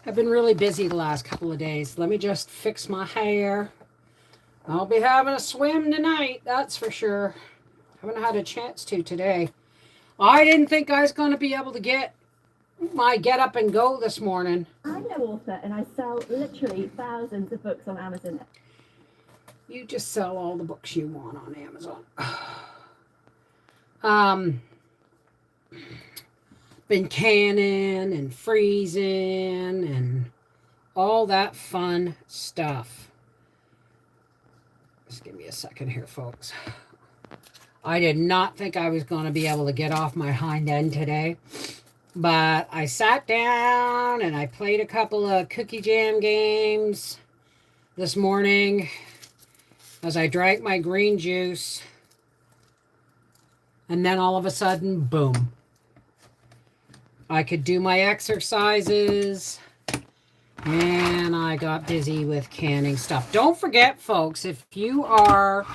I've been really busy the last couple of days. Let me just fix my hair. I'll be having a swim tonight, that's for sure. Haven't had a chance to today. I didn't think I was going to be able to get my get up and go this morning. I'm no author and I sell literally thousands of books on Amazon. You just sell all the books you want on Amazon. um, been canning and freezing and all that fun stuff. Just give me a second here, folks. I did not think I was going to be able to get off my hind end today, but I sat down and I played a couple of cookie jam games this morning as I drank my green juice, and then all of a sudden, boom, I could do my exercises, and I got busy with canning stuff. Don't forget, folks, if you are...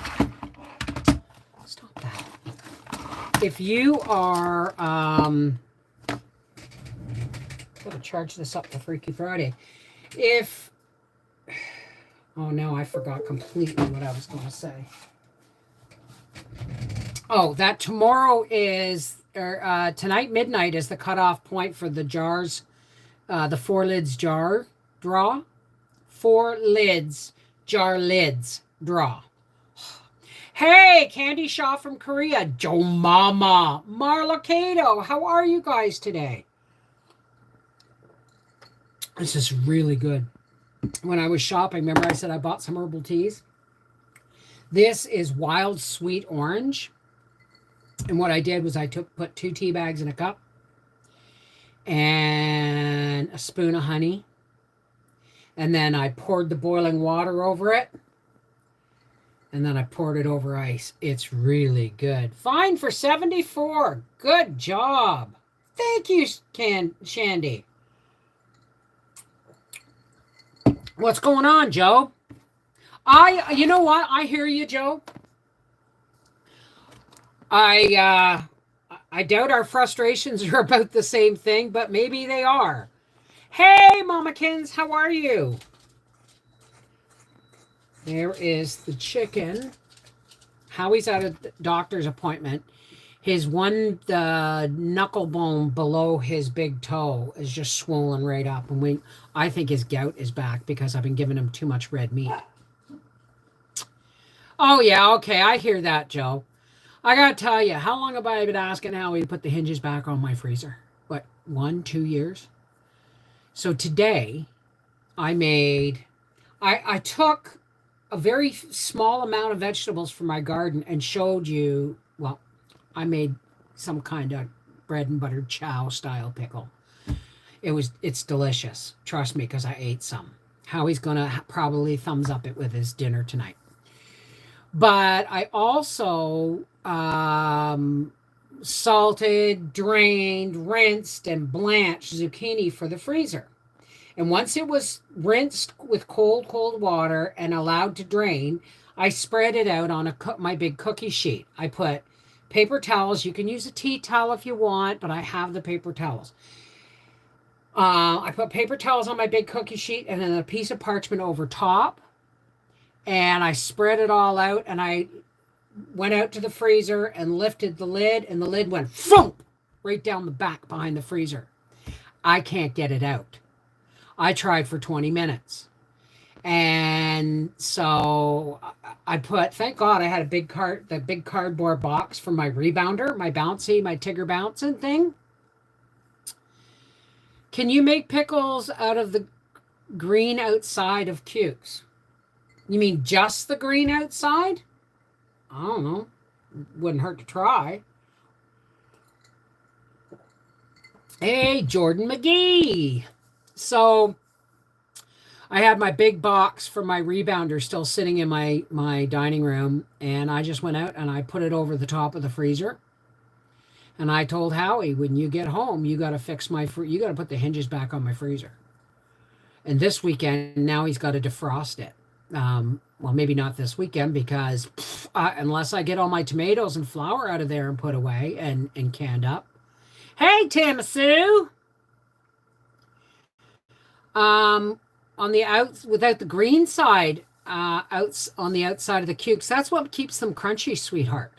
Stop that. If you are... Gotta charge this up for Freaky Friday. If... Oh, no, I forgot completely what I was going to say. Oh, that tomorrow is... tonight midnight is the cutoff point for the jars, the 4 lids jar draw. 4 lids jar lids draw. Hey, Candy Shaw from Korea, Joe Mama, Marla Cato, how are you guys today? This is really good. When I was shopping, remember I said I bought some herbal teas? This is wild sweet orange. And what I did was I put 2 tea bags in a cup and a spoon of honey. And then I poured the boiling water over it. And then I poured it over ice. It's really good. Fine for 74. Good job. Thank you, Shandy. What's going on, Joe? You know what? I hear you, Joe. I doubt our frustrations are about the same thing, but maybe they are. Hey, Mamakins, how are you? There is the chicken. Howie's at a doctor's appointment. His the knuckle bone below his big toe is just swollen right up. And I think his gout is back because I've been giving him too much red meat. Oh, yeah, okay, I hear that, Joe. I gotta tell you, how long have I been asking Howie to put the hinges back on my freezer? What, 1, 2 years? So today, I took a very small amount of vegetables from my garden and showed you, well, I made some kind of bread and butter chow style pickle. It's delicious. Trust me, because I ate some. Howie's gonna probably thumbs up it with his dinner tonight. But I also salted, drained, rinsed, and blanched zucchini for the freezer. And once it was rinsed with cold water and allowed to drain, I spread it out on my big cookie sheet. I put paper towels. You can use a tea towel if you want, but I have the paper towels. I put paper towels on my big cookie sheet and then a piece of parchment over top. And I spread it all out, and I went out to the freezer and lifted the lid, and the lid went thump right down the back behind the freezer. I can't get it out. I tried for 20 minutes. And so thank God I had the big cardboard box for my rebounder, my Tigger bouncing thing. Can you make pickles out of the green outside of cukes? You mean just the green outside? I don't know. Wouldn't hurt to try. Hey, Jordan McGee. So I had my big box for my rebounder still sitting in my dining room, and I just went out and I put it over the top of the freezer. And I told Howie, when you get home, you got to you got to put the hinges back on my freezer. And this weekend, now he's got to defrost it. Well, maybe not this weekend because unless I get all my tomatoes and flour out of there and put away and canned up. Hey, Tamasu. On the out without the green side, out on the outside of the cukes. That's what keeps them crunchy, sweetheart.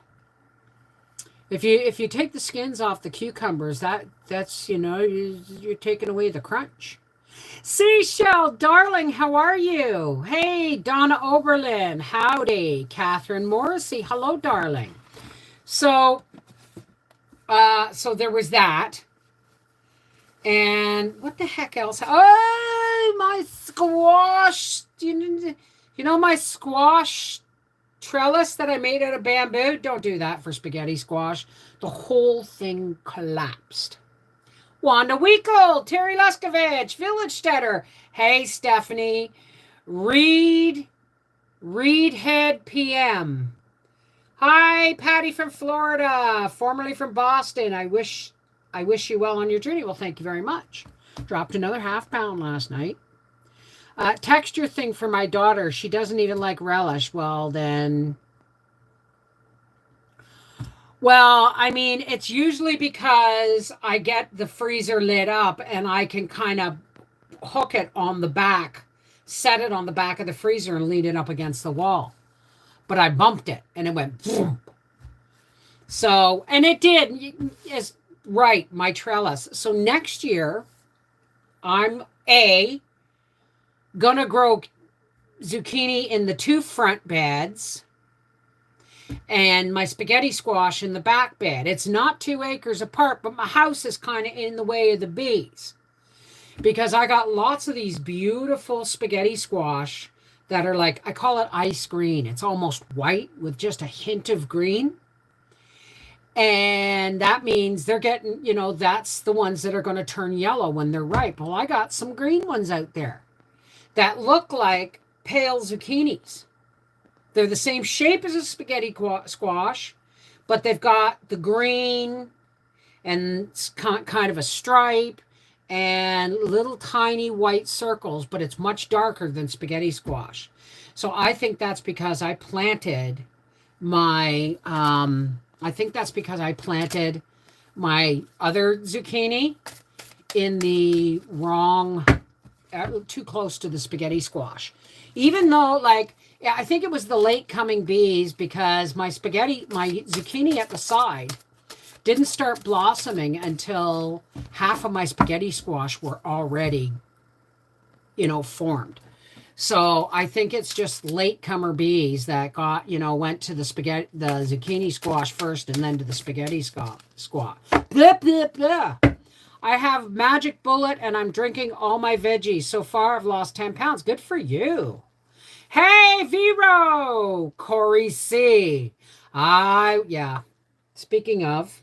If you take the skins off the cucumbers, that's you're taking away the crunch. Seashell, darling, how are you? Hey, Donna Oberlin, howdy. Catherine Morrissey, hello, darling. So, so there was that. And what the heck else? Oh, my squash. You know my squash trellis that I made out of bamboo? Don't do that for spaghetti squash. The whole thing collapsed. Wanda Weekle, Terry Leskovich, Village Stetter. Hey, Stephanie. Reed Head PM. Hi, Patty from Florida, formerly from Boston. I wish you well on your journey. Well, thank you very much. Dropped another ½ pound last night. Texture thing for my daughter. She doesn't even like relish. Well, I mean, it's usually because I get the freezer lit up and I can kind of hook it on the back, set it on the back of the freezer and lean it up against the wall. But I bumped it and it went boom. So, and it did. Yes, right, my trellis. So next year, I'm gonna grow zucchini in the 2 front beds and my spaghetti squash in the back bed. It's not 2 acres apart, but my house is kind of in the way of the bees because I got lots of these beautiful spaghetti squash that are like, I call it ice green. It's almost white with just a hint of green. And that means they're getting, that's the ones that are going to turn yellow when they're ripe. Well, I got some green ones out there that look like pale zucchinis. They're the same shape as a spaghetti squash, but they've got the green and kind of a stripe and little tiny white circles, but it's much darker than spaghetti squash. So I think that's because I planted my other zucchini in the wrong, too close to the spaghetti squash. Even though, I think it was the late coming bees because my zucchini at the side didn't start blossoming until half of my spaghetti squash were already, formed. So I think it's just latecomer bees that went to the zucchini squash first and then to the spaghetti squash. Blah, blah, blah. I have Magic Bullet and I'm drinking all my veggies. So far, I've lost 10 pounds. Good for you. Hey, Vero! Corey C. Speaking of,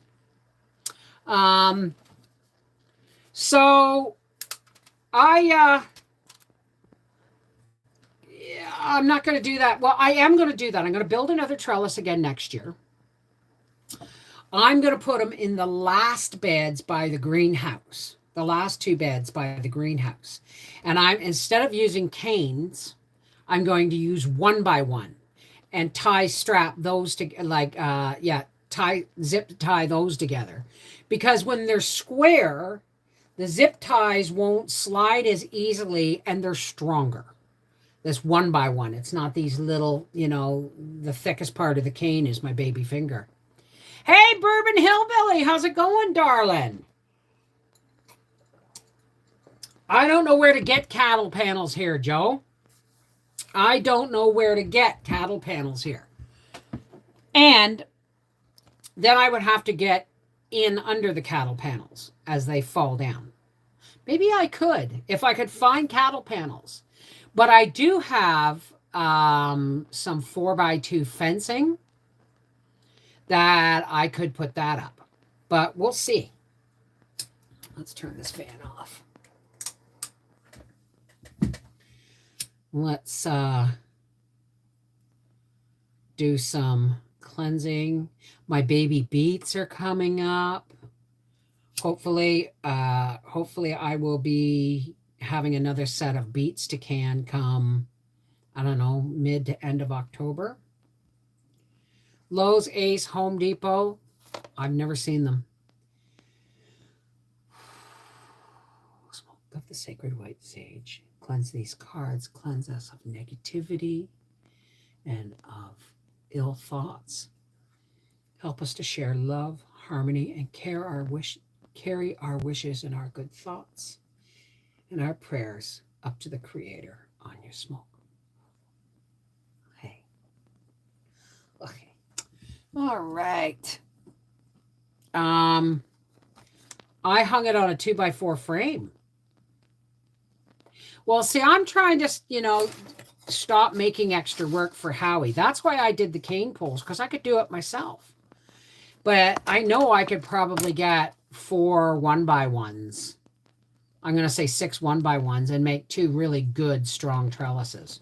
so I'm not going to do that. Well, I am going to do that. I'm going to build another trellis again next year. I'm going to put them in the last beds by the greenhouse, the last 2 beds by the greenhouse. And instead of using canes, I'm going to use 1 by 1 and strap those to zip tie those together. Because when they're square, the zip ties won't slide as easily and they're stronger. This 1 by 1. It's not these little, the thickest part of the cane is my baby finger. Hey, Bourbon Hillbilly, how's it going, darling? I don't know where to get cattle panels here, Joe. I don't know where to get cattle panels here. And then I would have to get in under the cattle panels as they fall down. Maybe I could, if I could find cattle panels. But I do have some 4x2 fencing that I could put that up. But we'll see. Let's turn this fan off. Let's do some cleansing. My baby beets are coming up. Hopefully I will be having another set of beets to can come, I don't know, mid to end of October. Lowe's, Ace, Home Depot. I've never seen them. of the sacred white sage. Cleanse these cards, cleanse us of negativity and of ill thoughts. Help us to share love, harmony, and carry our wishes and our good thoughts and our prayers up to the Creator on your smoke. Okay. All right. I hung it on a 2x4 frame. Well, see, I'm trying to, stop making extra work for Howie. That's why I did the cane poles, because I could do it myself. But I know I could probably get 4 1x1s. I'm going to say 6 1x1s and make 2 really good, strong trellises.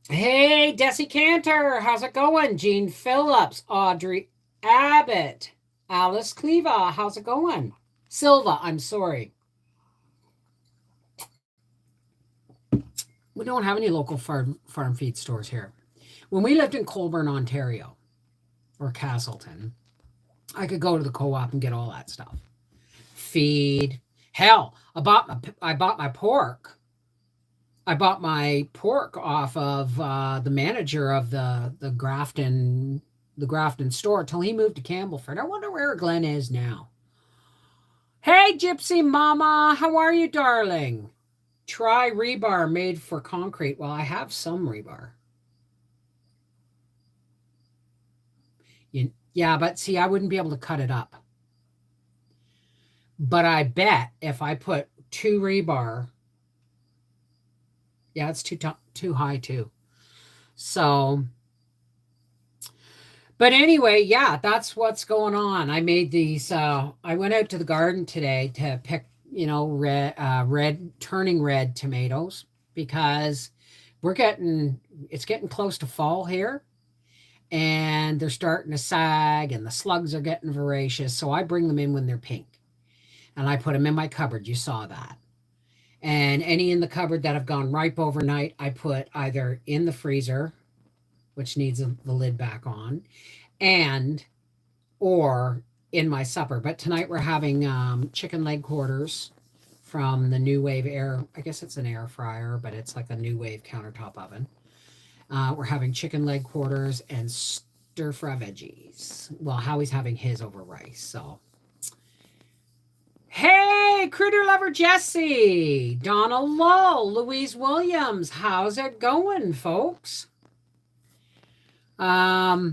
Hey, Desi Cantor, how's it going? Jean Phillips, Audrey Abbott, Alice Cleva, how's it going? Silva, I'm sorry. We don't have any local farm feed stores here. When we lived in Colborne, Ontario, or Castleton, I could go to the co-op and get all that stuff. Feed. Hell, I bought my pork. I bought my pork off of the manager of the Grafton store till he moved to Campbellford. I wonder where Glenn is now. Hey, Gypsy Mama, how are you, darling? Try rebar made for concrete. Well, I have some rebar. Yeah, but see, I wouldn't be able to cut it up. But I bet if I put 2 rebar, yeah, it's too high too. So, but anyway, yeah, that's what's going on. I made these. I went out to the garden today to pick, turning red tomatoes, because it's getting close to fall here, and they're starting to sag, and the slugs are getting voracious. So I bring them in when they're pink, and I put them in my cupboard. You saw that. And any in the cupboard that have gone ripe overnight, I put either in the freezer, which needs the lid back on, or in my supper. But tonight we're having chicken leg quarters from the New Wave I guess it's an air fryer, but it's like a New Wave countertop oven. We're having chicken leg quarters and stir-fry veggies. Well, Howie's having his over rice, so. Hey, Critter Lover Jesse, Donna Lull, Louise Williams. How's it going, folks? I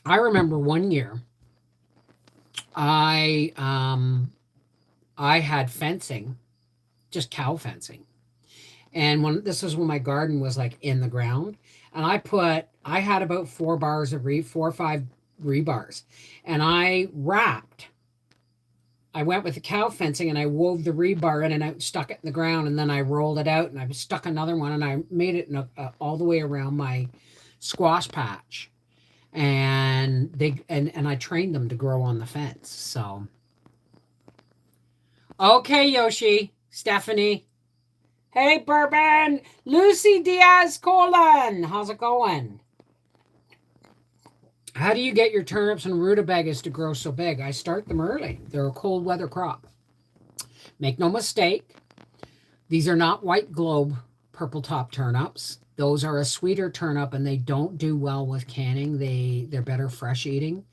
remember one year I had fencing, just cow fencing. And this was when my garden was like in the ground. And I had about 4 or 5 rebars, and I went with the cow fencing, and I wove the rebar in and I stuck it in the ground, and then I rolled it out and I stuck another one, and I made it all the way around my squash patch, and I trained them to grow on the fence. So okay, Yoshi, Stephanie, hey, Bourbon, Lucy Diaz Colon, how's it going? How do you get your turnips and rutabagas to grow so big? I start them early. They're a cold weather crop. Make no mistake, these are not white globe purple top turnips. Those are a sweeter turnip, and they don't do well with canning. They're better fresh eating.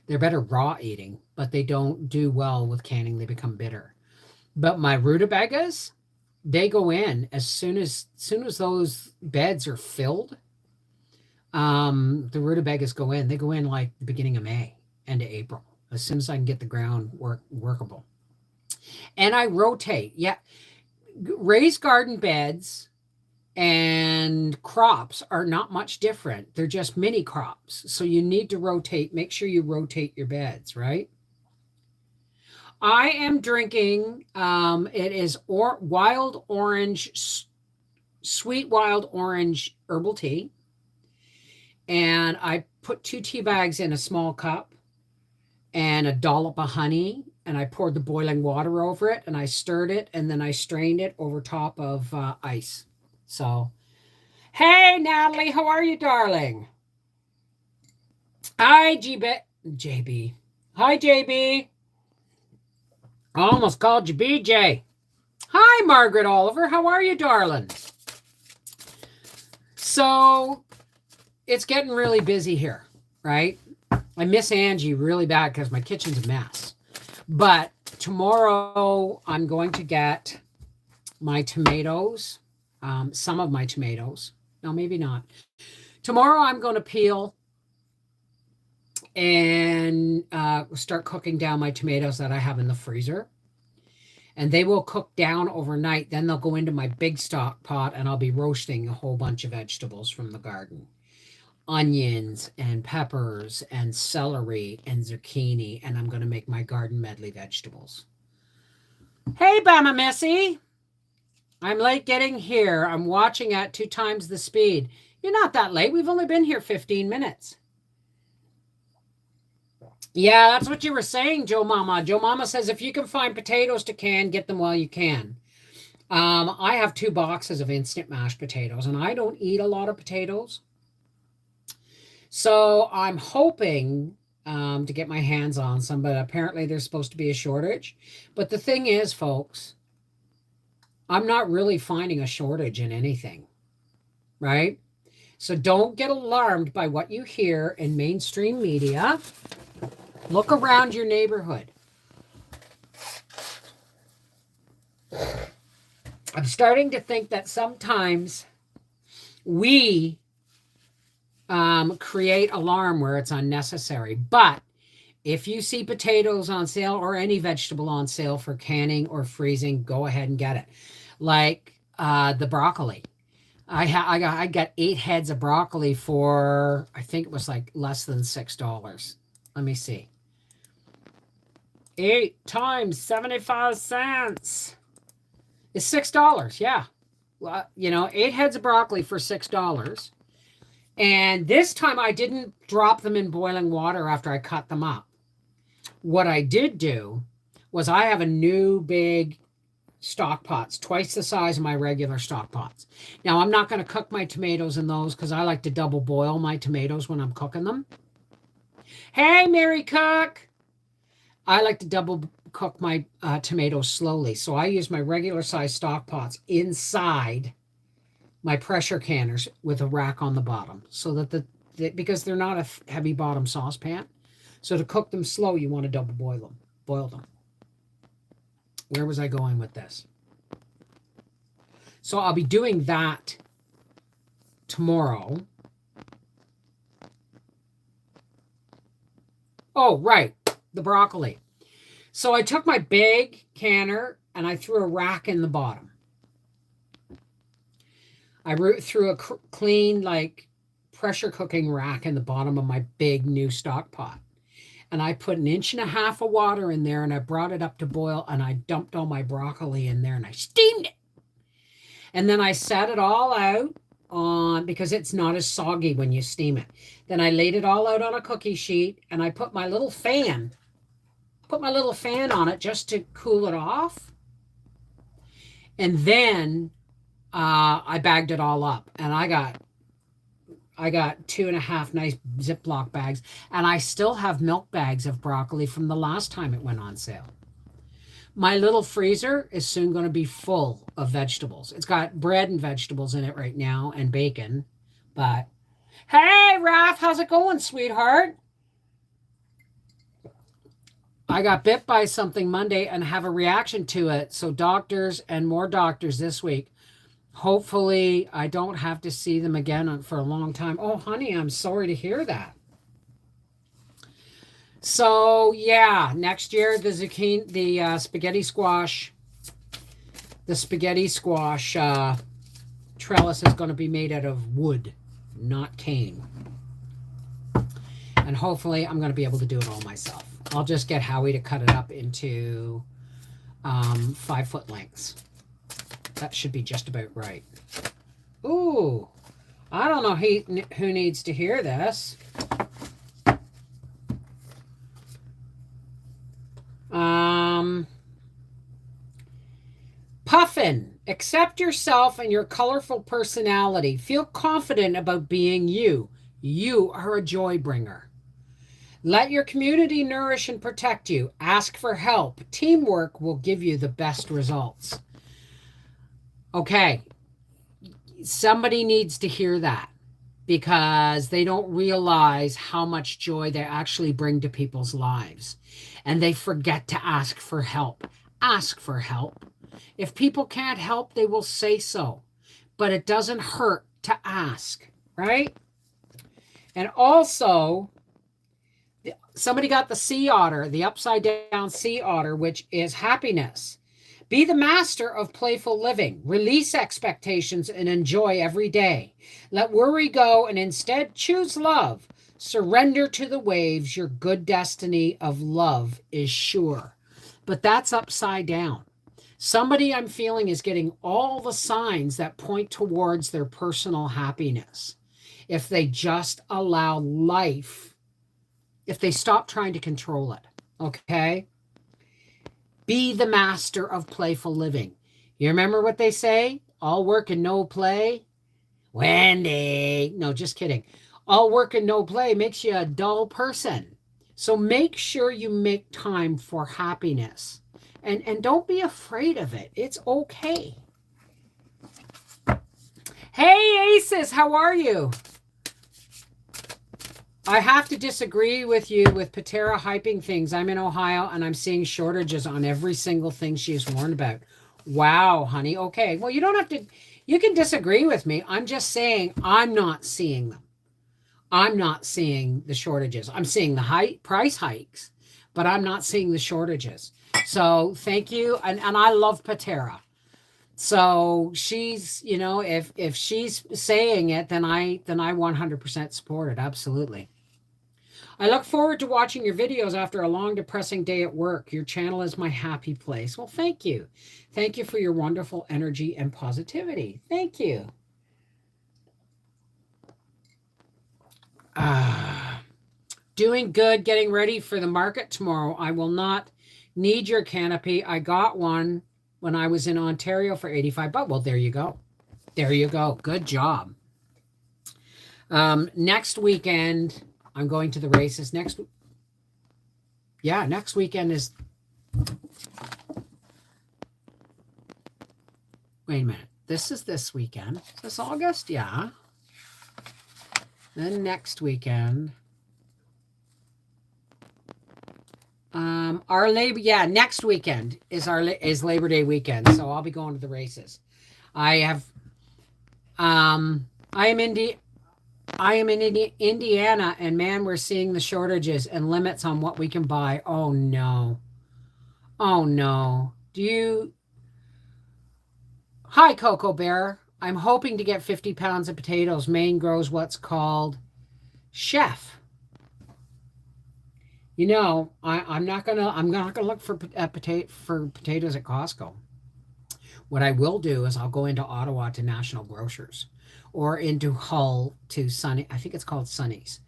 They're better raw eating, but they don't do well with canning. They become bitter. But my rutabagas, they go in as soon as those beds are filled. The rutabagas go in. They go in like the beginning of May, end of April, as soon as I can get the ground workable. And I rotate. Yeah, raised garden beds and crops are not much different. They're just mini crops. So you need to rotate. Make sure you rotate your beds, right? I am drinking, it is wild orange, sweet wild orange herbal tea. And I put 2 tea bags in a small cup and a dollop of honey, and I poured the boiling water over it, and I stirred it, and then I strained it over top of ice. So, hey, Natalie, how are you, darling? Hi, JB. Hi, JB. I almost called you BJ. Hi, Margaret Oliver. How are you, darling? So it's getting really busy here, right? I miss Angie really bad because my kitchen's a mess. But tomorrow I'm going to get my tomatoes, some of my tomatoes. No, maybe not. Tomorrow I'm going to peel and start cooking down my tomatoes that I have in the freezer. And they will cook down overnight. Then they'll go into my big stock pot and I'll be roasting a whole bunch of vegetables from the garden. Onions and peppers and celery and zucchini. And I'm going to make my garden medley vegetables. Hey, Bama Missy. I'm late getting here. I'm watching at 2 times the speed. You're not that late. We've only been here 15 minutes. Yeah, that's what you were saying, Joe Mama. Joe Mama says if you can find potatoes to can, get them while you can. I have 2 boxes of instant mashed potatoes, and I don't eat a lot of potatoes. So I'm hoping to get my hands on some, but apparently there's supposed to be a shortage. But the thing is, folks, I'm not really finding a shortage in anything, right? So don't get alarmed by what you hear in mainstream media. Look around your neighborhood. I'm starting to think that sometimes we create alarm where it's unnecessary. But if you see potatoes on sale or any vegetable on sale for canning or freezing, go ahead and get it. Like the broccoli. I got 8 heads of broccoli for, I think it was like less than $6. Let me see. 8 times 75 cents is $6. Yeah. Well, 8 heads of broccoli for $6. And this time I didn't drop them in boiling water after I cut them up. What I did do was I have a new big stock pots, twice the size of my regular stock pots. Now, I'm not going to cook my tomatoes in those because I like to double boil my tomatoes when I'm cooking them. Hey, Mary Cook. I like to double cook my tomatoes slowly. So I use my regular size stock pots inside my pressure canners with a rack on the bottom so that because they're not a heavy bottom saucepan. So to cook them slow, you want to double boil them. Where was I going with this? So I'll be doing that tomorrow. Oh, right. The broccoli. So I took my big canner and I threw a rack in the bottom. I threw a clean, pressure cooking rack in the bottom of my big new stock pot. And I put 1.5 inches of water in there and I brought it up to boil and I dumped all my broccoli in there and I steamed it. And then I set it all out on, because it's not as soggy when you steam it. Then I laid it all out on a cookie sheet and I put my little fan on it just to cool it off. And then I bagged it all up and I got 2.5 nice Ziploc bags, and I still have milk bags of broccoli from the last time it went on sale. My little freezer is soon going to be full of vegetables. It's got bread and vegetables in it right now and bacon. But hey, Raph, how's it going, sweetheart? I got bit by something Monday and have a reaction to it. So doctors and more doctors this week. Hopefully, I don't have to see them again for a long time. Oh, honey, I'm sorry to hear that. So, yeah, next year, the spaghetti squash trellis is going to be made out of wood, not cane. And hopefully, I'm going to be able to do it all myself. I'll just get Howie to cut it up into 5-foot lengths. That should be just about right. Ooh, I don't know who needs to hear this. Puffin, accept yourself and your colorful personality. Feel confident about being you. You are a joy bringer. Let your community nourish and protect you. Ask for help. Teamwork will give you the best results. Okay, somebody needs to hear that because they don't realize how much joy they actually bring to people's lives. And they forget to ask for help. Ask for help. If people can't help, they will say so. But it doesn't hurt to ask, right? And also, somebody got the sea otter, the upside down sea otter, which is happiness. Be the master of playful living. Release expectations and enjoy every day. Let worry go and instead choose love. Surrender to the waves. Your good destiny of love is sure. But that's upside down. Somebody I'm feeling is getting all the signs that point towards their personal happiness. If they just allow life, if they stop trying to control it, okay? Be the master of playful living. You remember what they say? All work and no play? Wendy. No, just kidding. All work and no play makes you a dull person. So make sure you make time for happiness. And don't be afraid of it. It's okay. Hey, Aces, how are you? I have to disagree with you with Patera hyping things. I'm in Ohio and I'm seeing shortages on every single thing she's warned about. Wow, honey. Okay. Well, you don't have to, you can disagree with me. I'm just saying I'm not seeing them. I'm not seeing the shortages. I'm seeing the price hikes, but I'm not seeing the shortages. So thank you. And I love Patera. So she's, you know, if she's saying it, then I 100% support it. Absolutely. I look forward to watching your videos after a long, depressing day at work. Your channel is my happy place. Well, thank you. Thank you for your wonderful energy and positivity. Thank you. Doing good, getting ready for the market tomorrow. I will not need your canopy. I got one when I was in Ontario for 85 bucks. Well, there you go. There you go. Good job. Next weekend, I'm going to the races. Next weekend is... Wait a minute. This is this weekend. Is this August? Yeah. Then next weekend... next weekend is Labor Day weekend, so I'll be going to the races. I am in Indiana, and man, we're seeing the shortages and limits on what we can buy. Oh no. Hi, Cocoa Bear. I'm hoping to get 50 pounds of potatoes. Maine grows what's called chef. You know, I'm not gonna look for potatoes at Costco. What I will do is I'll go into Ottawa to National Grocers or into Hull to Sunny. I think it's called Sunny's.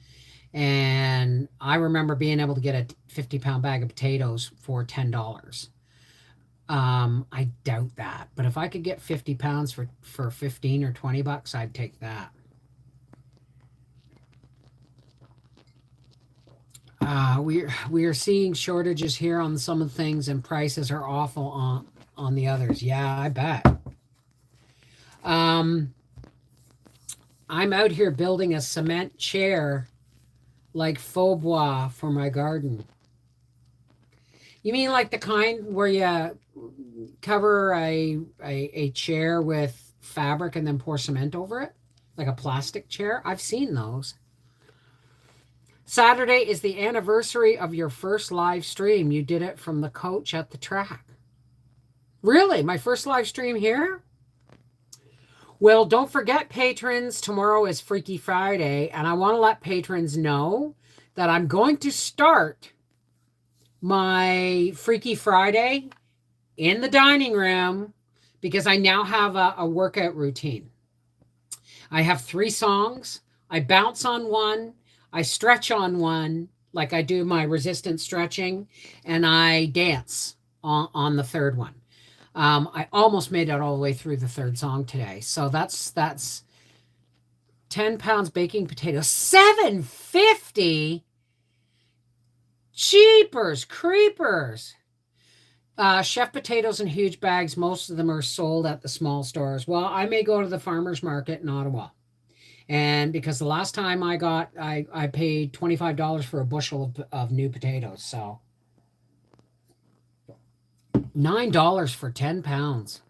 And I remember being able to get a 50-pound bag of potatoes for $10. I doubt that, but if I could get 50 pounds for 15 or 20 bucks, I'd take that. We are seeing shortages here on some of the things, and prices are awful on the others. Yeah, I bet. I'm out here building a cement chair like faux bois for my garden. You mean like the kind where you cover a chair with fabric and then pour cement over it? Like a plastic chair? I've seen those. Saturday is the anniversary of your first live stream. You did it from the coach at the track. Really? My first live stream here? Well, don't forget, patrons, tomorrow is Freaky Friday, and I want to let patrons know that I'm going to start my Freaky Friday in the dining room because I now have a workout routine. I have 3 songs. I bounce on one. I stretch on one, like I do my resistance stretching, and I dance on the third one. I almost made it all the way through the third song today. So that's 10 pounds baking potatoes, $7.50. Jeepers creepers. Chef potatoes in huge bags. Most of them are sold at the small stores. Well, I may go to the farmer's market in Ottawa. And because the last time I paid $25 for a bushel of new potatoes. So $9 for 10 pounds.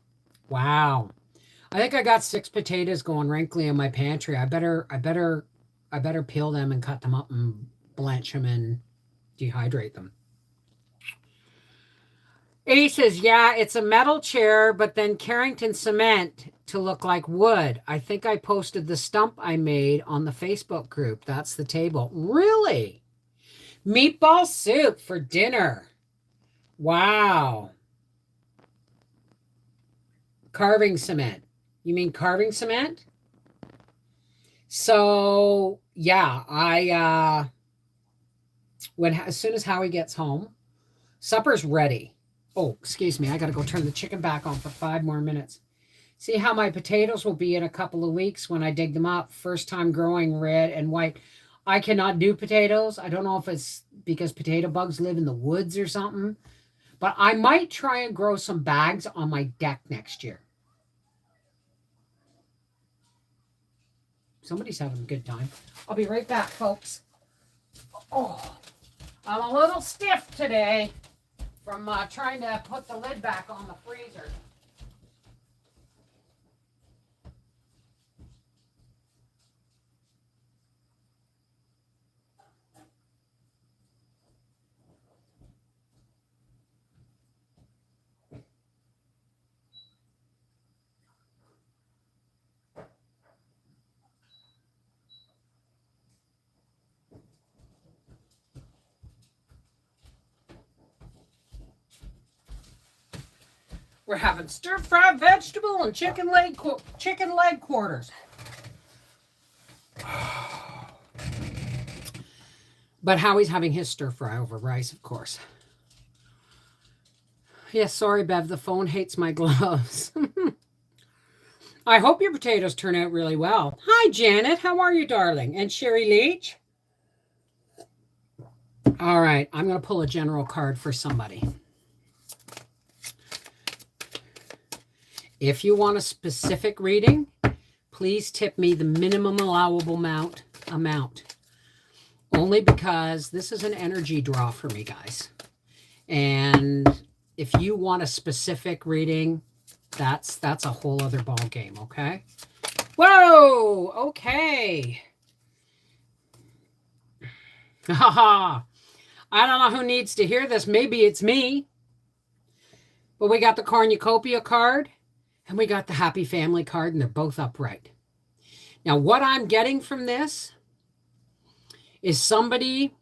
Wow. I think I got 6 potatoes going wrinkly in my pantry. I better peel them and cut them up and blanch them and dehydrate them. A says, yeah, it's a metal chair, but then Carrington cement to look like wood. I think I posted the stump I made on the Facebook group. That's the table. Really? Meatball soup for dinner. Wow. Carving cement. You mean carving cement? So, yeah, as soon as Howie gets home, supper's ready. Oh, excuse me. I got to go turn the chicken back on for 5 more minutes. See how my potatoes will be in a couple of weeks when I dig them up. First time growing red and white. I cannot do potatoes. I don't know if it's because potato bugs live in the woods or something. But I might try and grow some bags on my deck next year. Somebody's having a good time. I'll be right back, folks. Oh, I'm a little stiff today from trying to put the lid back on the freezer. We're having stir-fried vegetable and chicken leg quarters. But Howie's having his stir-fry over rice, of course. Yes, sorry, Bev. The phone hates my gloves. I hope your potatoes turn out really well. Hi, Janet. How are you, darling? And Sherry Leach? All right. I'm going to pull a general card for somebody. If you want a specific reading, please tip me the minimum allowable amount. Only because this is an energy draw for me, guys. And if you want a specific reading, that's a whole other ball game, okay? Whoa, okay. Haha. I don't know who needs to hear this. Maybe it's me. But we got the cornucopia card. And we got the happy family card, and they're both upright. Now, what I'm getting from this is somebody,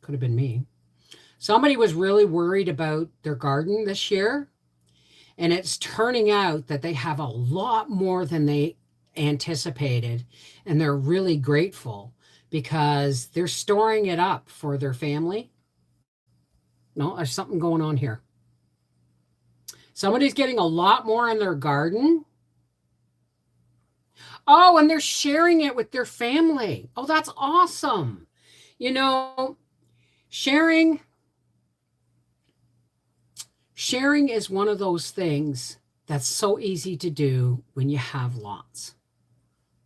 could have been me, somebody was really worried about their garden this year, and it's turning out that they have a lot more than they anticipated, and they're really grateful because they're storing it up for their family. No, there's something going on here. Somebody's getting a lot more in their garden. Oh, and they're sharing it with their family. Oh, that's awesome. You know, sharing is one of those things that's so easy to do when you have lots,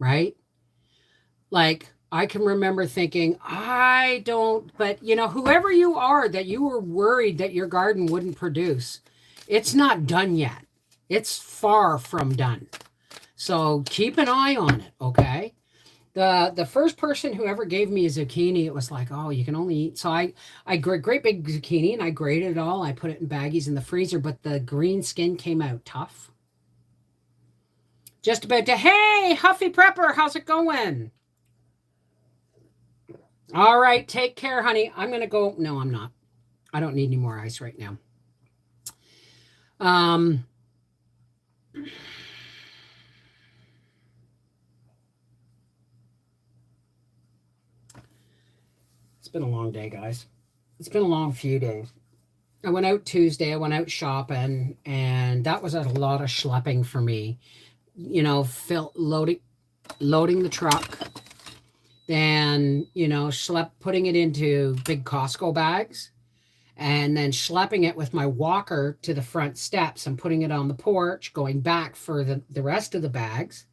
right? Like, I can remember thinking, but you know, whoever you are that you were worried that your garden wouldn't produce, it's not done yet. It's far from done. So keep an eye on it, okay? The first person who ever gave me a zucchini, it was like, oh, you can only eat. So I great big zucchini, and I grated it all. I put it in baggies in the freezer, but the green skin came out tough. Just about to, hey, Huffy Prepper, how's it going? All right, take care, honey. I'm going to go. No, I'm not. I don't need any more ice right now. It's been a long day, guys. It's been a long few days. I went out Tuesday. I went out shopping, and that was a lot of schlepping for me. You know, loading the truck. then, putting it into big Costco bags and then schlepping it with my walker to the front steps and putting it on the porch, going back for the rest of the bags,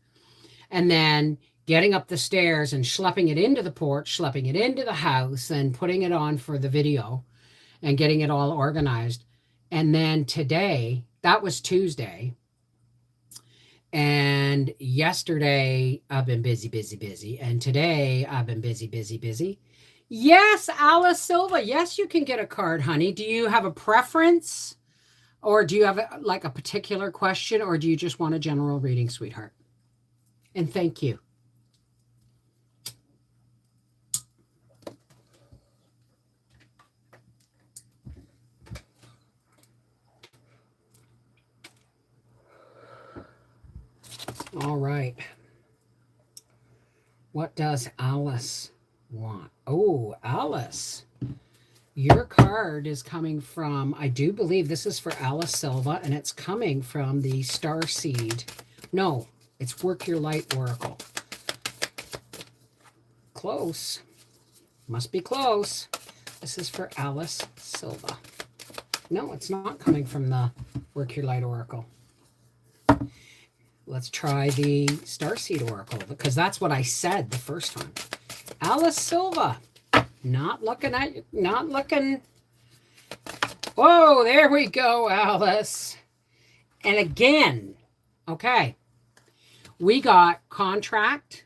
and then getting up the stairs and schlepping it into the porch, schlepping it into the house, and putting it on for the video and getting it all organized. And then today, that was Tuesday. And yesterday, I've been busy, busy, busy. And today, I've been busy, busy, busy. Yes, Alice Silva. Yes, you can get a card, honey. Do you have a preference? Or do you have a particular question? Or do you just want a general reading, sweetheart? And thank you. All right. What does Alice want? Oh, Alice. Your card is coming from, I do believe this is for Alice Silva, and it's coming from the Star Seed. No, it's Work Your Light Oracle. Close. Must be close. This is for Alice Silva. No, it's not coming from the Work Your Light Oracle. Let's try the Starseed Oracle, because that's what I said the first time. Alice Silva. Not looking at you. Not looking. Whoa, there we go, Alice. And again, okay, we got contract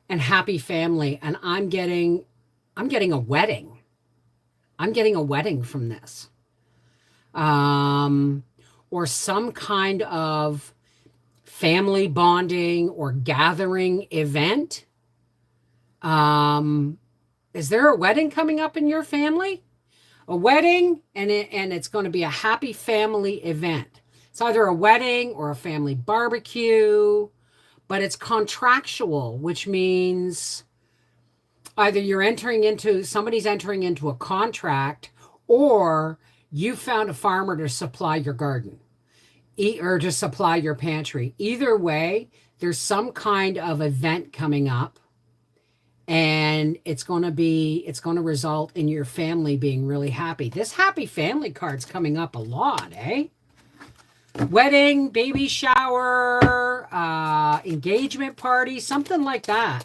and happy family, and I'm getting a wedding. I'm getting a wedding from this. Or some kind of family bonding or gathering event. Is there a wedding coming up in your family? A wedding, and it's going to be a happy family event. It's either a wedding or a family barbecue, but it's contractual, which means either somebody's entering into a contract, or you found a farmer to supply your garden. Or to supply your pantry. Either way, there's some kind of event coming up, and it's going to result in your family being really happy. This happy family card's coming up a lot, eh? Wedding, baby shower, engagement party, something like that.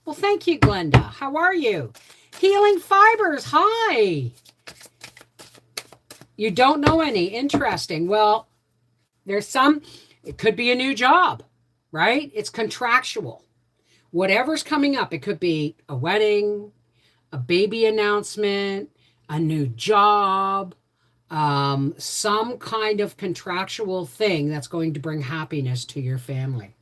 Well, thank you, Glenda. How are you? Healing Fibers, hi. You don't know any. Interesting. Well, it could be a new job, right? It's contractual. Whatever's coming up, it could be a wedding, a baby announcement, a new job, some kind of contractual thing that's going to bring happiness to your family.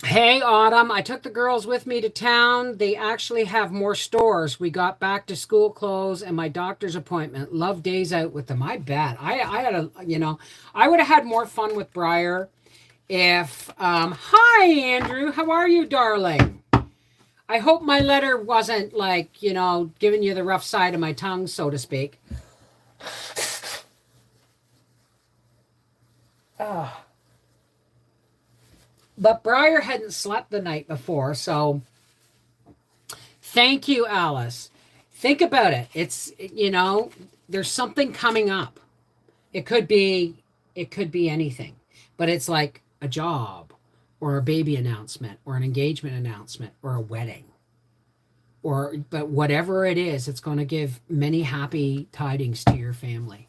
Hey, Autumn, I took the girls with me to town. They actually have more stores. We got back to school clothes and my doctor's appointment. Love days out with them. I bet. I would have had more fun with Briar if, hi, Andrew. How are you, darling? I hope my letter wasn't giving you the rough side of my tongue, so to speak. But Briar hadn't slept the night before, so thank you, Alice. Think about it. It's, there's something coming up. It could be anything, but it's like a job or a baby announcement or an engagement announcement or a wedding. But whatever it is, it's going to give many happy tidings to your family.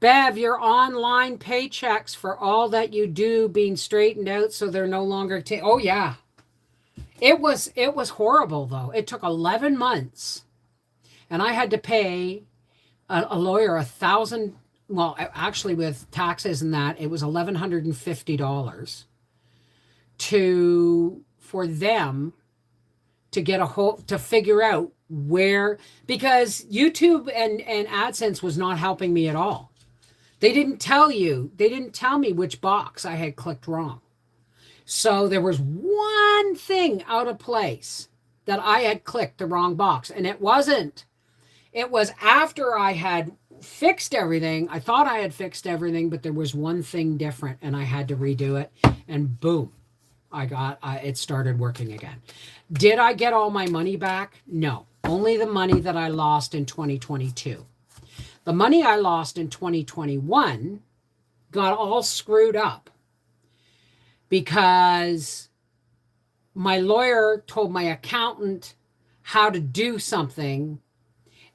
Bev, your online paychecks for all that you do being straightened out so they're no longer oh yeah. It was horrible though. It took 11 months and I had to pay a lawyer $1,000. Well, actually with taxes and that, it was $1,150 for them to get to figure out because YouTube and AdSense was not helping me at all. They didn't tell me which box I had clicked wrong. So there was one thing out of place that I had clicked the wrong box. And it was after I had fixed everything. I thought I had fixed everything, but there was one thing different and I had to redo it. And boom, it started working again. Did I get all my money back? No, only the money that I lost in 2022. The money I lost in 2021 got all screwed up because my lawyer told my accountant how to do something,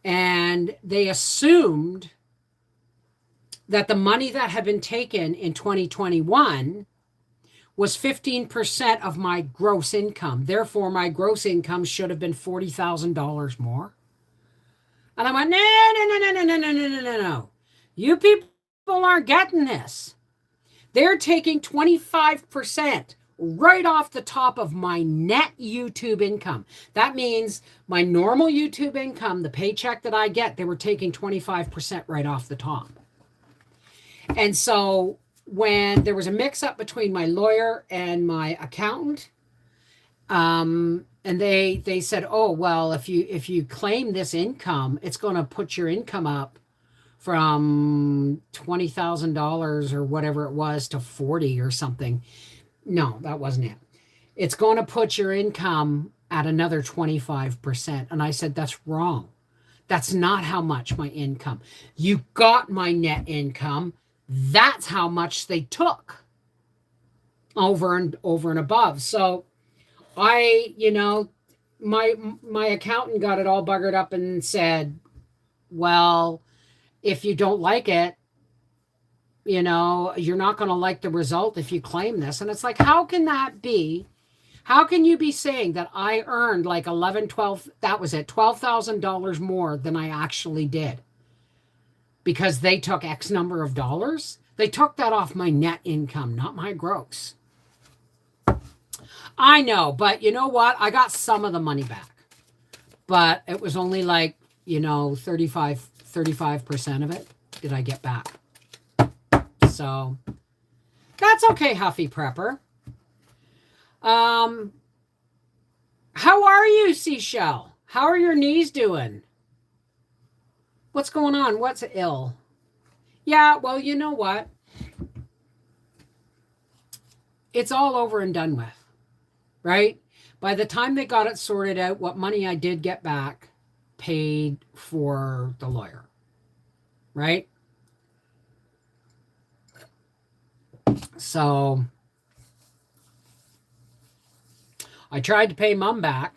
and they assumed that the money that had been taken in 2021 was 15% of my gross income. Therefore, my gross income should have been $40,000 more. And I went, no, no, no, no, no, no, no, no, no, no, no. You people aren't getting this. They're taking 25% right off the top of my net YouTube income. That means my normal YouTube income, the paycheck that I get, they were taking 25% right off the top. And so when there was a mix-up between my lawyer and my accountant, and they said, oh, well, if you claim this income, it's going to put your income up from $20,000 or whatever it was to 40 or something. No, that wasn't it. It's going to put your income at another 25%. And I said, that's wrong. That's not how much my income. You got my net income. That's how much they took over and above. So I, my accountant got it all buggered up and said, well, if you don't like it, you're not going to like the result if you claim this. And it's like, how can that be? How can you be saying that I earned like $12,000 more than I actually did? Because they took X number of dollars. They took that off my net income, not my gross. I know, but you know what? I got some of the money back. But it was only like, 35% of it did I get back. So that's okay, Huffy Prepper. How are you, Seashell? How are your knees doing? What's going on? What's ill? Yeah, well, you know what? It's all over and done with, right? By the time they got it sorted out, what money I did get back paid for the lawyer, right? So I tried to pay Mom back,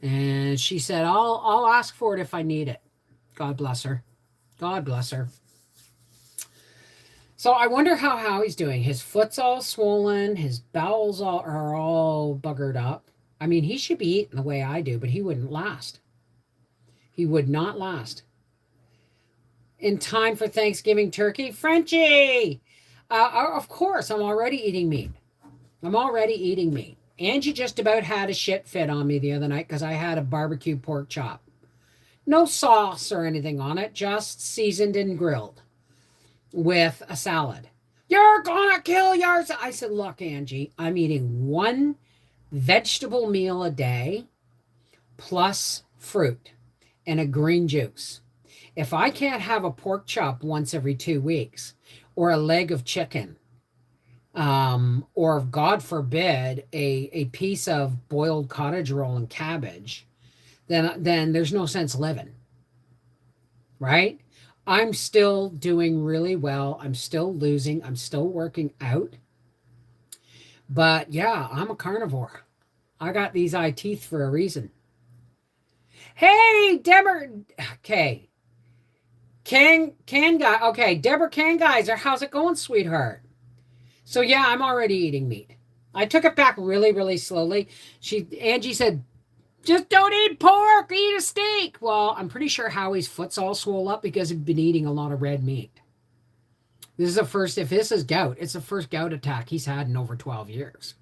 and she said, I'll ask for it if I need it. God bless her. God bless her. So I wonder how Howie's doing. His foot's all swollen. His bowels are all buggered up. I mean, he should be eating the way I do, but he wouldn't last. He would not last. In time for Thanksgiving turkey? Frenchie! Of course, I'm already eating meat. Angie just about had a shit fit on me the other night because I had a barbecue pork chop. No sauce or anything on it, just seasoned and grilled with a salad. You're gonna kill yourself. I said, look, Angie, I'm eating one vegetable meal a day plus fruit and a green juice. If I can't have a pork chop once every 2 weeks or a leg of chicken, or God forbid, a piece of boiled cottage roll and cabbage, then there's no sense living, right? I'm still doing really well. I'm still losing. I'm still working out. But yeah, I'm a carnivore. I got these eye teeth for a reason. Hey, Deborah. Okay. Can guy. Okay, Deborah Can Geyser, how's it going, sweetheart? So yeah, I'm already eating meat. I took it back really, really slowly. Angie said, just don't eat pork, eat a steak. Well, I'm pretty sure Howie's foot's all swole up because he's been eating a lot of red meat. This is if this is gout, it's the first gout attack he's had in over 12 years.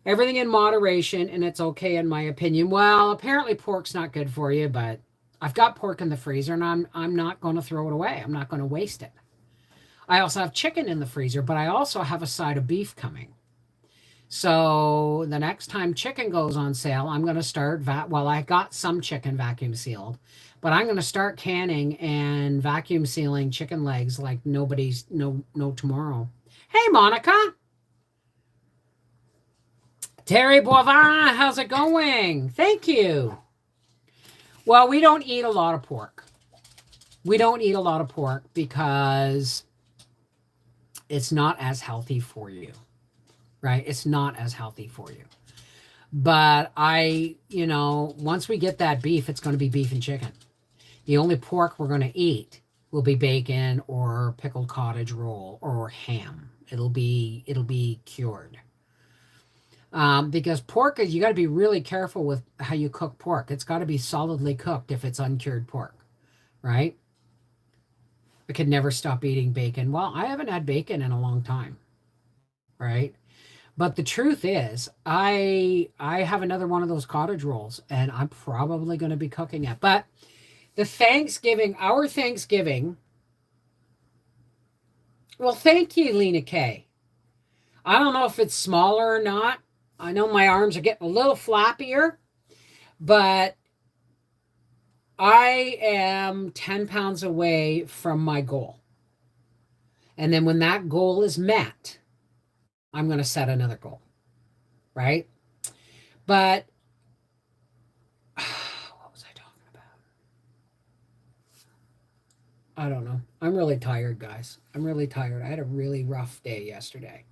Everything in moderation, and it's okay in my opinion. Well, apparently pork's not good for you, but I've got pork in the freezer, and I'm not going to throw it away. I'm not going to waste it. I also have chicken in the freezer, but I also have a side of beef coming. So the next time chicken goes on sale, I'm going to start, I got some chicken vacuum sealed, but I'm going to start canning and vacuum sealing chicken legs like no tomorrow. Hey, Monica. Terry Boivin, how's it going? Thank you. Well, we don't eat a lot of pork. We don't eat a lot of pork because it's not as healthy for you, right? It's not as healthy for you. But once we get that beef, it's going to be beef and chicken. The only pork we're going to eat will be bacon or pickled cottage roll or ham. It'll be cured. Because pork is, you got to be really careful with how you cook pork. It's got to be solidly cooked if it's uncured pork, right? I could never stop eating bacon. Well, I haven't had bacon in a long time, right? But the truth is, I have another one of those cottage rolls, and I'm probably going to be cooking it. But our Thanksgiving, well, thank you, Lena K. I don't know if it's smaller or not. I know my arms are getting a little flappier, but I am 10 pounds away from my goal. And then when that goal is met, I'm going to set another goal, right? But what was I talking about? I don't know. I'm really tired, guys. I'm really tired. I had a really rough day yesterday.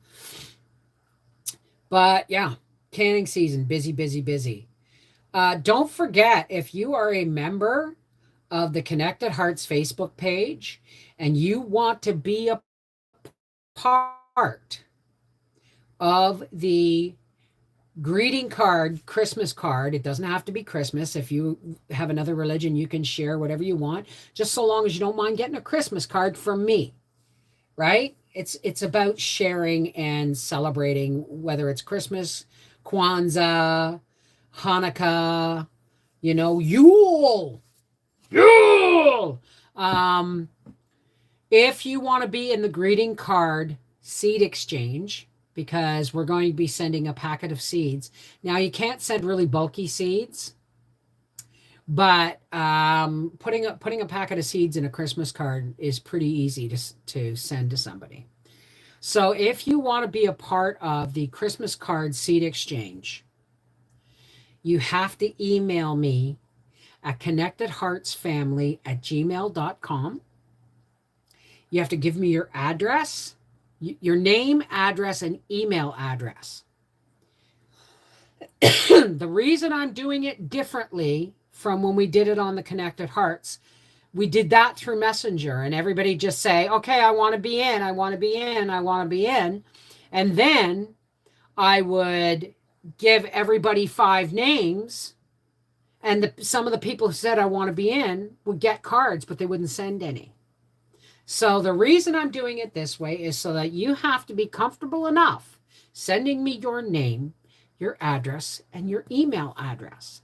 But yeah, canning season, busy, busy, busy. Don't forget, if you are a member of the Connected Hearts Facebook page and you want to be a part of the greeting card, Christmas card, it doesn't have to be Christmas. If you have another religion, you can share whatever you want, just so long as you don't mind getting a Christmas card from me, right? It's about sharing and celebrating, whether it's Christmas, Kwanzaa, Hanukkah, Yule. If you want to be in the greeting card seed exchange, because we're going to be sending a packet of seeds. Now, you can't send really bulky seeds, but putting a packet of seeds in a Christmas card is pretty easy to send to somebody. So if you want to be a part of the Christmas card seed exchange, you have to email me at connectedheartsfamily@gmail.com. You have to give me your address, your name, address, and email address. The reason I'm doing it differently from when we did it on the Connected Hearts, we did that through Messenger, and everybody just say, okay, I want to be in, I want to be in, I want to be in. And then I would give everybody 5 names, and some of the people who said I want to be in would get cards, but they wouldn't send any. So the reason I'm doing it this way is so that you have to be comfortable enough sending me your name, your address, and your email address.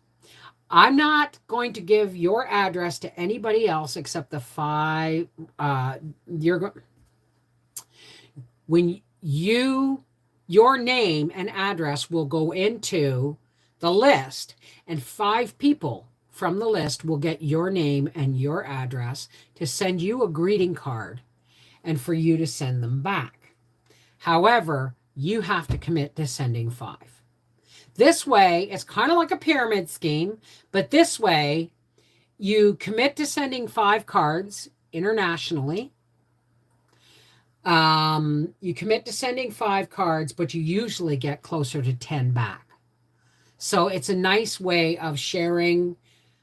I'm not going to give your address to anybody else except the 5. Your name and address will go into the list, and 5 people from the list will get your name and your address to send you a greeting card and for you to send them back. However, you have to commit to sending 5. This way, it's kind of like a pyramid scheme, but this way, you commit to sending 5 cards internationally. You commit to sending 5 cards, but you usually get closer to 10 back. So it's a nice way of sharing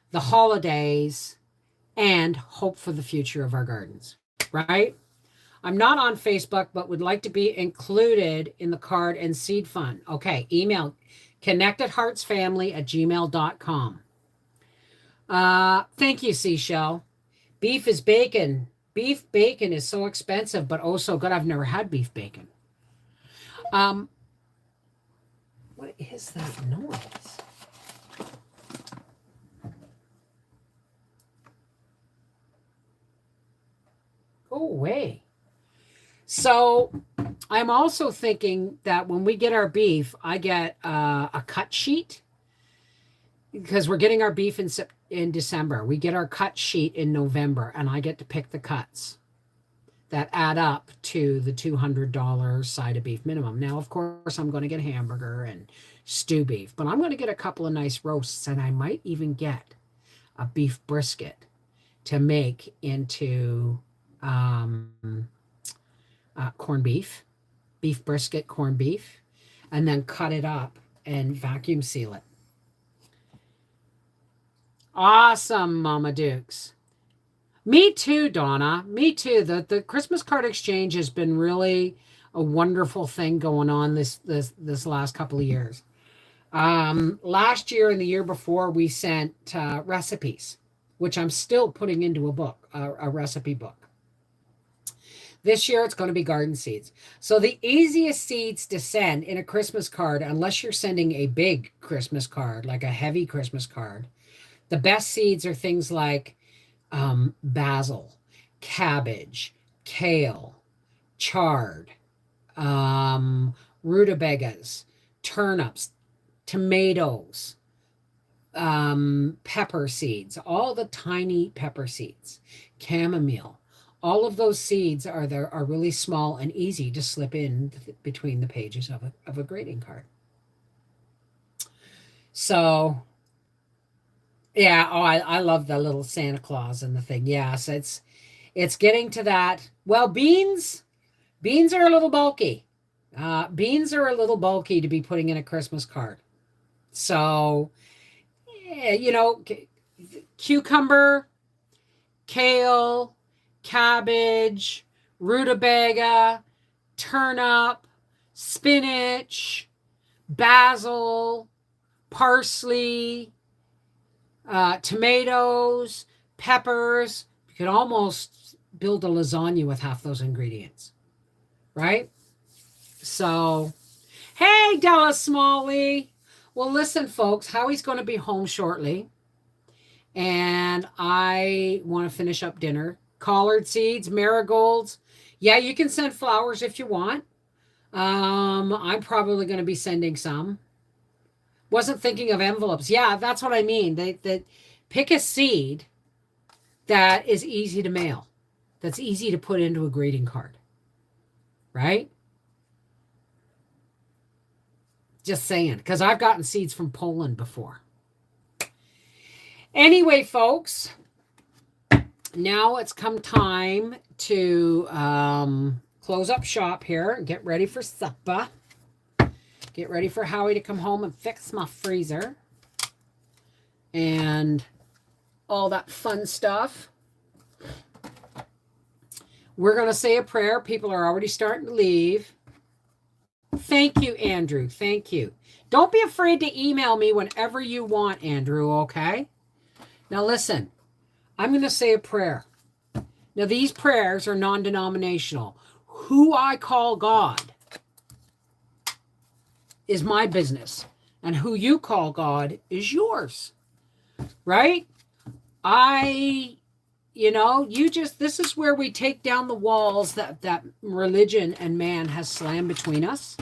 the holidays and hope for the future of our gardens, right? I'm not on Facebook, but would like to be included in the card and seed fund. Okay, email connectedheartsfamily@gmail.com. Thank you, Seashell. Beef is bacon. Beef bacon is so expensive, but oh so good. I've never had beef bacon. What is that noise? Go away. So I'm also thinking that when we get our beef, I get a cut sheet, because we're getting our beef in December. We get our cut sheet in November, and I get to pick the cuts. that add up to the $200 side of beef minimum. Now, of course, I'm going to get hamburger and stew beef, but I'm going to get a couple of nice roasts, and I might even get a beef brisket to make into corned beef brisket, corned beef, and then cut it up and vacuum seal it. Awesome, Mama Dukes. Me too, Donna. Me too. The Christmas card exchange has been really a wonderful thing going on this last couple of years. Last year and the year before, we sent recipes, which I'm still putting into a book, a recipe book. This year, it's going to be garden seeds. So the easiest seeds to send in a Christmas card, unless you're sending a big Christmas card, like a heavy Christmas card, the best seeds are things like basil, cabbage, kale, chard, rutabagas, turnips, tomatoes, pepper seeds, all the tiny pepper seeds, chamomile. All of those seeds are really small and easy to slip in between the pages of a greeting card. So, yeah, I love the little Santa Claus and the thing. Yes, it's getting to that. Well, beans are a little bulky. Beans are a little bulky to be putting in a Christmas card. So, cucumber, kale, cabbage, rutabaga, turnip, spinach, basil, parsley, tomatoes, peppers. You could almost build a lasagna with half those ingredients, right? So, hey, Della Smalley. Well, listen, folks, Howie's going to be home shortly, and I want to finish up dinner. Collard seeds, marigolds. Yeah, you can send flowers if you want. I'm probably going to be sending some. Wasn't thinking of envelopes. Yeah, that's what I mean. They pick a seed that is easy to mail, that's easy to put into a greeting card, right? Just saying, because I've gotten seeds from Poland before. Anyway, folks, now it's come time to close up shop here and get ready for supper. Get ready for Howie to come home and fix my freezer and all that fun stuff. We're going to say a prayer. People are already starting to leave. Thank you, Andrew. Thank you. Don't be afraid to email me whenever you want, Andrew, okay? Now listen, I'm going to say a prayer. Now these prayers are non-denominational. Who I call God is my business, and who you call God is yours, right? This is where we take down the walls that religion and man has slammed between us.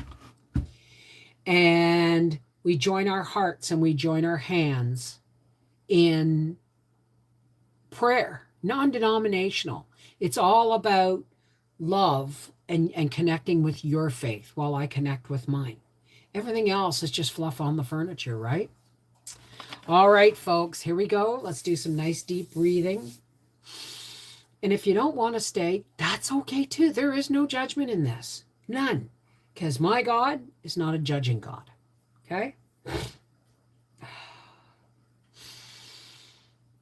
And we join our hearts and we join our hands in prayer, non-denominational. It's all about love and connecting with your faith while I connect with mine. Everything else is just fluff on the furniture, right? All right, folks, here we go. Let's do some nice deep breathing. And if you don't want to stay, that's okay too. There is no judgment in this. None. Because my God is not a judging God. Okay?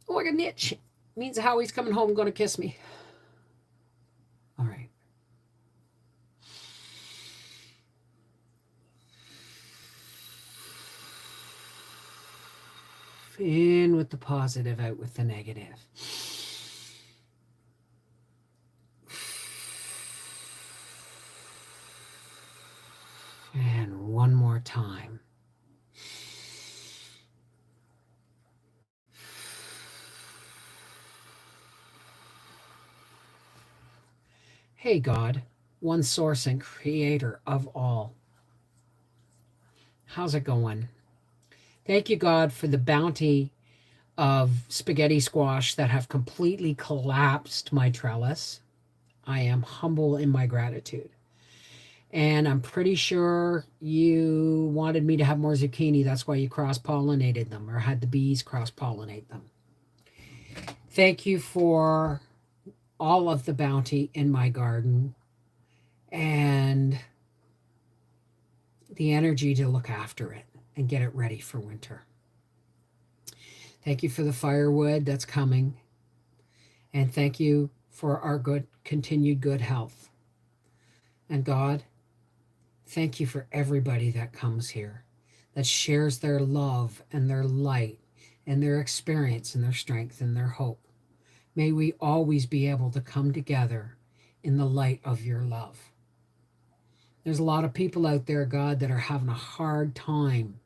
Oh, I got an itch. It means Howie's coming home going to kiss me. All right. In with the positive, out with the negative. And one more time. Hey God, one source and creator of all. How's it going? Thank you, God, for the bounty of spaghetti squash that have completely collapsed my trellis. I am humble in my gratitude. And I'm pretty sure you wanted me to have more zucchini. That's why you cross pollinated them or had the bees cross pollinate them. Thank you for all of the bounty in my garden and the energy to look after it and get it ready for winter. Thank you for the firewood that's coming. And thank you for our continued good health. And God, thank you for everybody that comes here, that shares their love and their light and their experience and their strength and their hope. May we always be able to come together in the light of your love. There's a lot of people out there, God, that are having a hard time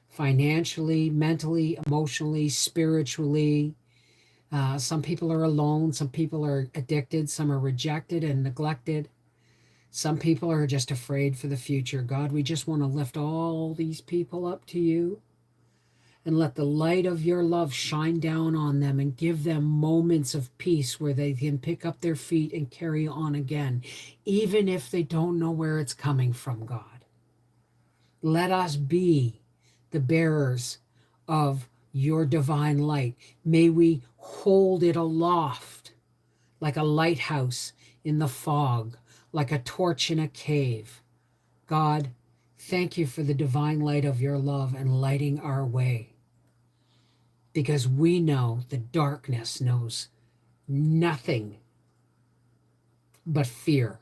financially, mentally, emotionally, spiritually. Some people are alone. Some people are addicted. Some are rejected and neglected. Some people are just afraid for the future. God, we just want to lift all these people up to you and let the light of your love shine down on them and give them moments of peace where they can pick up their feet and carry on again, even if they don't know where it's coming from, God. Let us be the bearers of your divine light. May we hold it aloft like a lighthouse in the fog, like a torch in a cave. God, thank you for the divine light of your love and lighting our way. Because we know the darkness knows nothing but fear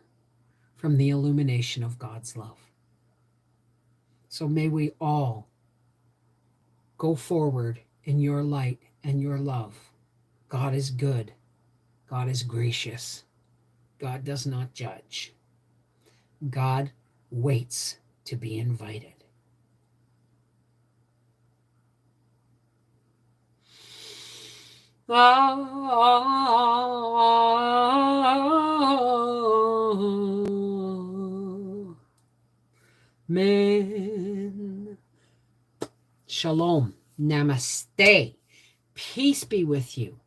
from the illumination of God's love. So may we all go forward in your light and your love. God is good. God is gracious. God does not judge. God waits to be invited. Amen. Shalom. Namaste. Peace be with you.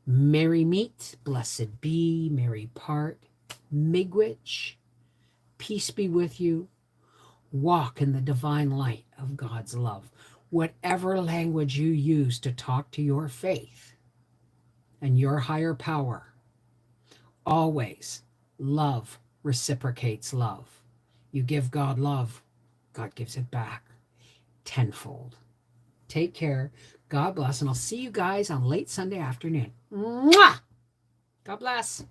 Merry meet, blessed be, merry part. Miigwech. Peace be with you. Walk in the divine light of God's love. Whatever language you use to talk to your faith and your higher power, always love reciprocates love. You give God love, God gives it back tenfold. Take care. God bless, and I'll see you guys on late Sunday afternoon. Mwah! God bless.